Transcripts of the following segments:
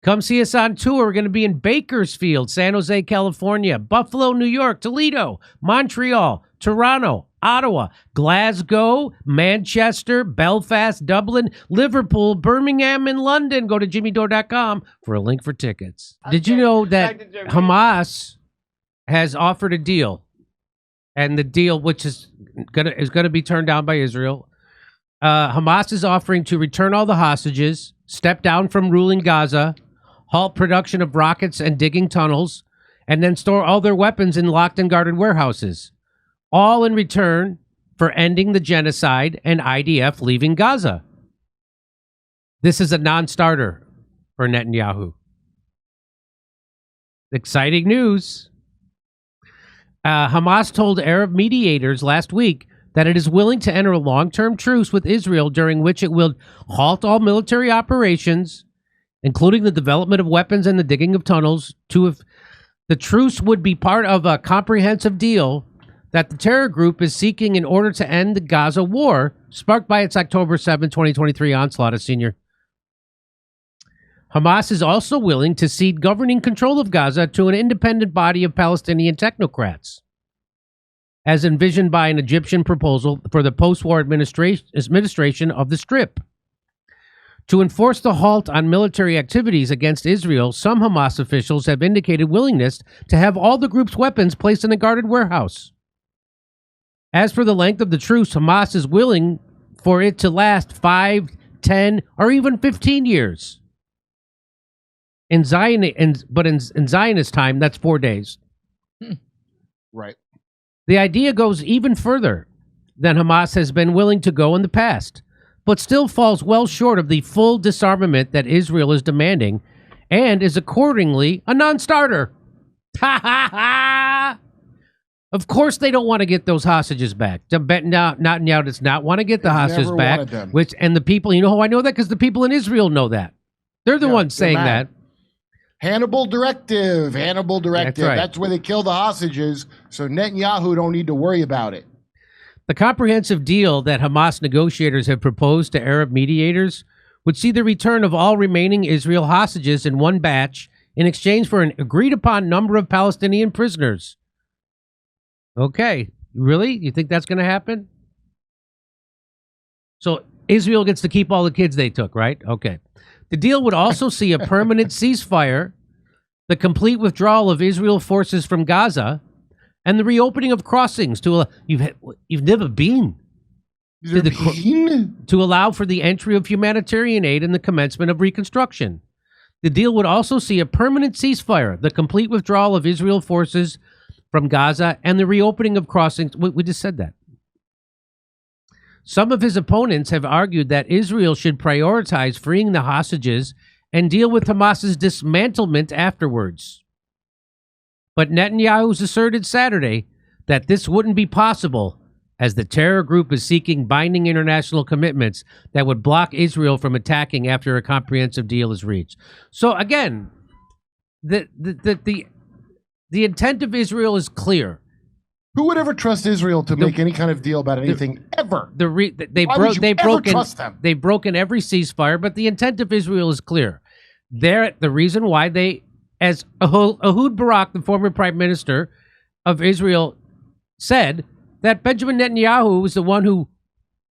Come see us on tour. We're going to be in Bakersfield, San Jose, California, Buffalo, New York, Toledo, Montreal, Toronto, Ottawa, Glasgow, Manchester, Belfast, Dublin, Liverpool, Birmingham, and London. Go to jimmydore.com for a link for tickets. Did you know that Hamas has offered a deal, and the deal, which is gonna be turned down by Israel? Hamas is offering to return all the hostages, step down from ruling Gaza, halt production of rockets and digging tunnels, and then store all their weapons in locked and guarded warehouses, all in return for ending the genocide and IDF leaving Gaza. This is a non-starter for Netanyahu. Exciting news. Hamas told Arab mediators last week that it is willing to enter a long-term truce with Israel during which it will halt all military operations, including the development of weapons and the digging of tunnels. The truce would be part of a comprehensive deal that the terror group is seeking in order to end the Gaza war, sparked by its October 7, 2023 onslaught, a senior. Hamas is also willing to cede governing control of Gaza to an independent body of Palestinian technocrats, as envisioned by an Egyptian proposal for the post-war administration of the Strip. To enforce the halt on military activities against Israel, some Hamas officials have indicated willingness to have all the group's weapons placed in a guarded warehouse. As for the length of the truce, Hamas is willing for it to last 5, 10, or even 15 years. In Zionist time, that's 4 days. Right. The idea goes even further than Hamas has been willing to go in the past, but still falls well short of the full disarmament that Israel is demanding, and is accordingly a non-starter. Ha ha ha! Of course they don't want to get those hostages back. Netanyahu does not want to get the hostages back. And the people, you know how I know that? Because the people in Israel know that. They're the ones saying that. Hannibal directive. That's right. That's where they kill the hostages, so Netanyahu don't need to worry about it. The comprehensive deal that Hamas negotiators have proposed to Arab mediators would see the return of all remaining Israel hostages in one batch in exchange for an agreed-upon number of Palestinian prisoners. Okay, really? You think that's going to happen? So Israel gets to keep all the kids they took, right? Okay. The deal would also see a permanent ceasefire, the complete withdrawal of Israel forces from Gaza, and the reopening of crossings to you've never been to allow for the entry of humanitarian aid and the commencement of reconstruction. The deal would also see a permanent ceasefire, the complete withdrawal of Israel forces from Gaza, and the reopening of crossings. We just said that. Some of his opponents have argued that Israel should prioritize freeing the hostages and deal with Hamas's dismantlement afterwards. But Netanyahu's asserted Saturday that this wouldn't be possible, as the terror group is seeking binding international commitments that would block Israel from attacking after a comprehensive deal is reached. So again, the intent of Israel is clear. Who would ever trust Israel to make any kind of deal about anything ever? They've broken every ceasefire, but the intent of Israel is clear. The reason why they, as Ehud Barak, the former prime minister of Israel, said that Benjamin Netanyahu was the one who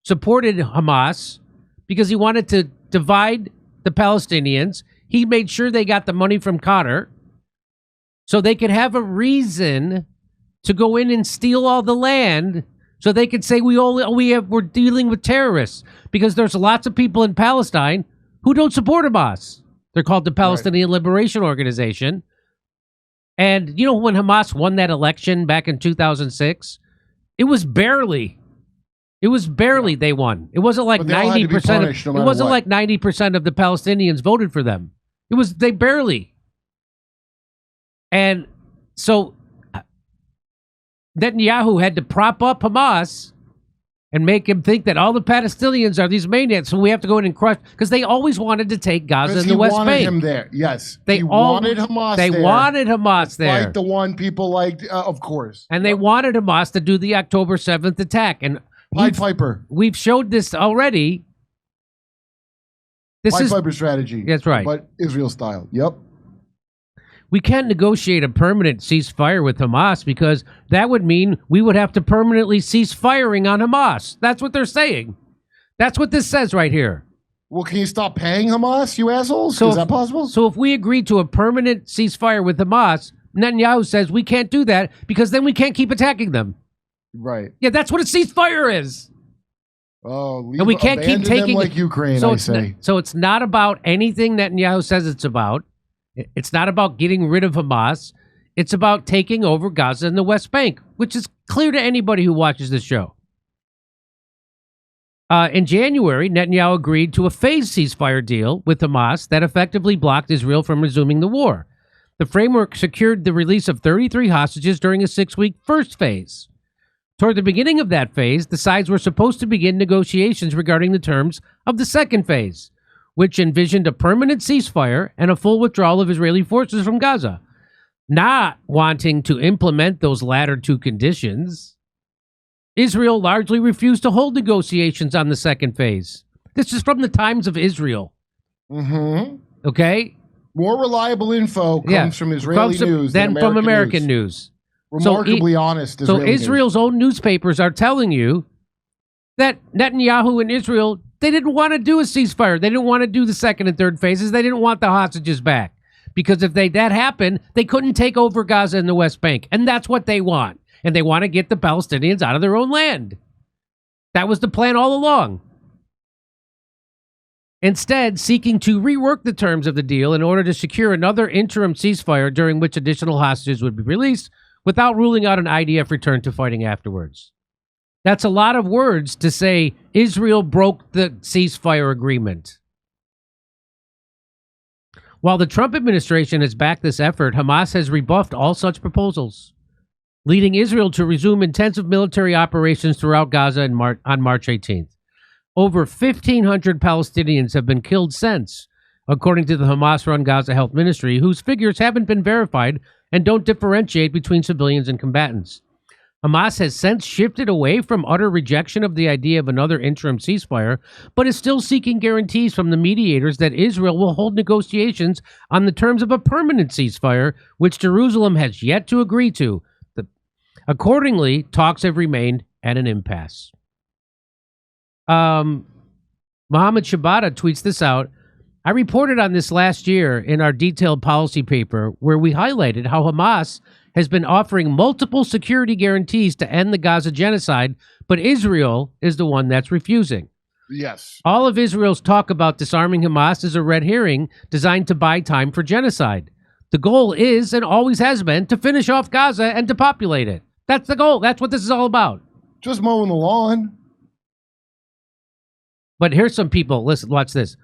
supported Hamas because he wanted to divide the Palestinians. He made sure they got the money from Qatar so they could have a reason to go in and steal all the land, so they could say we're dealing with terrorists, because there's lots of people in Palestine who don't support Hamas. They're called the Palestinian Liberation Organization. And you know, when Hamas won that election back in 2006, it was barely they won. It wasn't like 90%. It wasn't like 90% of the Palestinians voted for them. They barely. And so Netanyahu had to prop up Hamas and make him think that all the Palestinians are these maniacs, so we have to go in and crush, because they always wanted to take Gaza and the West Bank. He wanted him there, yes. They wanted Hamas there. They wanted Hamas there. Like the one people liked, of course. And they wanted Hamas to do the October 7th attack. And Pied Piper. We've showed this already. This fiber strategy. That's right. But Israel style. Yep. We can't negotiate a permanent ceasefire with Hamas because that would mean we would have to permanently cease firing on Hamas. That's what they're saying. That's what this says right here. Well, can you stop paying Hamas, you assholes? Is that possible? So if we agree to a permanent ceasefire with Hamas, Netanyahu says we can't do that because then we can't keep attacking them. Right. Yeah, that's what a ceasefire is. Oh, and we can't keep taking them like Ukraine, so I say. So it's not about anything Netanyahu says it's about. It's not about getting rid of Hamas. It's about taking over Gaza and the West Bank, which is clear to anybody who watches this show. In January, Netanyahu agreed to a phased ceasefire deal with Hamas that effectively blocked Israel from resuming the war. The framework secured the release of 33 hostages during a 6-week first phase. Toward the beginning of that phase, the sides were supposed to begin negotiations regarding the terms of the second phase, which envisioned a permanent ceasefire and a full withdrawal of Israeli forces from Gaza. Not wanting to implement those latter two conditions, Israel largely refused to hold negotiations on the second phase. This is from the Times of Israel. Mm-hmm. Okay? More reliable info comes from Israeli news than from American news. Remarkably honest Israeli news. Israel's own newspapers are telling you that Netanyahu and Israel, they didn't want to do a ceasefire. They didn't want to do the second and third phases. They didn't want the hostages back. Because if that happened, they couldn't take over Gaza and the West Bank. And that's what they want. And they want to get the Palestinians out of their own land. That was the plan all along. Instead, seeking to rework the terms of the deal in order to secure another interim ceasefire during which additional hostages would be released without ruling out an IDF return to fighting afterwards. That's a lot of words to say Israel broke the ceasefire agreement. While the Trump administration has backed this effort, Hamas has rebuffed all such proposals, leading Israel to resume intensive military operations throughout Gaza on March 18th. Over 1,500 Palestinians have been killed since, according to the Hamas-run Gaza Health Ministry, whose figures haven't been verified and don't differentiate between civilians and combatants. Hamas has since shifted away from utter rejection of the idea of another interim ceasefire, but is still seeking guarantees from the mediators that Israel will hold negotiations on the terms of a permanent ceasefire, which Jerusalem has yet to agree to. Accordingly, talks have remained at an impasse. Mohammed Shabata tweets this out. I reported on this last year in our detailed policy paper where we highlighted how Hamas has been offering multiple security guarantees to end the Gaza genocide, but Israel is the one that's refusing. Yes. All of Israel's talk about disarming Hamas is a red herring designed to buy time for genocide. The goal is, and always has been, to finish off Gaza and to populate it. That's the goal. That's what this is all about. Just mowing the lawn. But here's some people. Listen, watch this.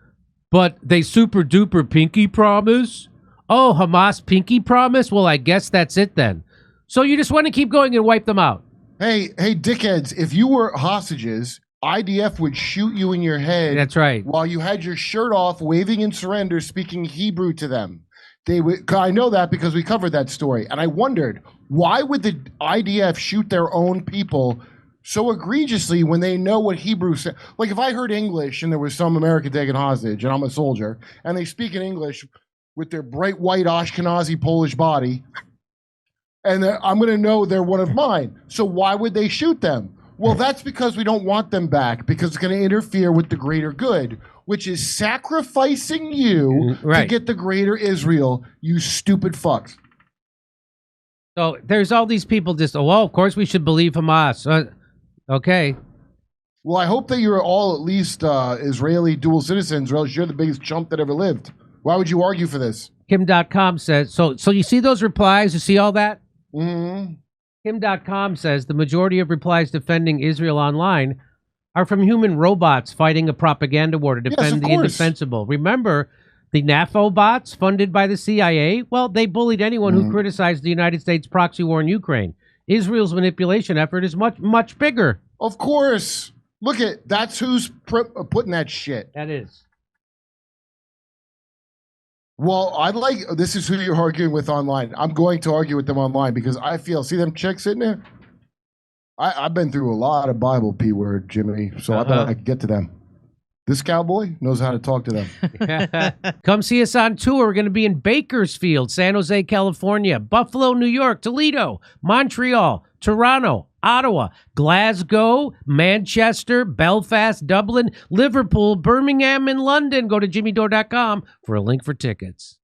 But they super duper pinky promise? Oh, Hamas pinky promise? Well, I guess that's it then. So you just want to keep going and wipe them out. Hey, dickheads, if you were hostages, IDF would shoot you in your head. That's right. While you had your shirt off, waving in surrender, speaking Hebrew to them. They would. I know that because we covered that story. And I wondered, why would the IDF shoot their own people so egregiously when they know what Hebrew says? Like if I heard English and there was some American taken hostage and I'm a soldier and they speak in English with their bright white Ashkenazi Polish body, and I'm going to know they're one of mine. So why would they shoot them? Well, that's because we don't want them back, because it's going to interfere with the greater good, which is sacrificing you to get the greater Israel, you stupid fucks. So there's all these people just, well, of course we should believe Hamas. Okay. Well, I hope that you're all at least Israeli dual citizens, or else you're the biggest chump that ever lived. Why would you argue for this? Kim.com says, so you see those replies? You see all that? Mm-hmm. Kim.com says the majority of replies defending Israel online are from human robots fighting a propaganda war to defend the indefensible. Remember the NAFO bots funded by the CIA? Well, they bullied anyone who criticized the United States proxy war in Ukraine. Israel's manipulation effort is much, much bigger. Of course. Look at, that's who's putting that shit. That is. Well, this is who you're arguing with online. I'm going to argue with them online because I feel, see them chicks sitting there? I've been through a lot of Bible P word, Jimmy, so I thought I could get to them. This cowboy knows how to talk to them. Come see us on tour. We're going to be in Bakersfield, San Jose, California, Buffalo, New York, Toledo, Montreal, Toronto, Ottawa, Glasgow, Manchester, Belfast, Dublin, Liverpool, Birmingham, and London. Go to jimmydore.com for a link for tickets.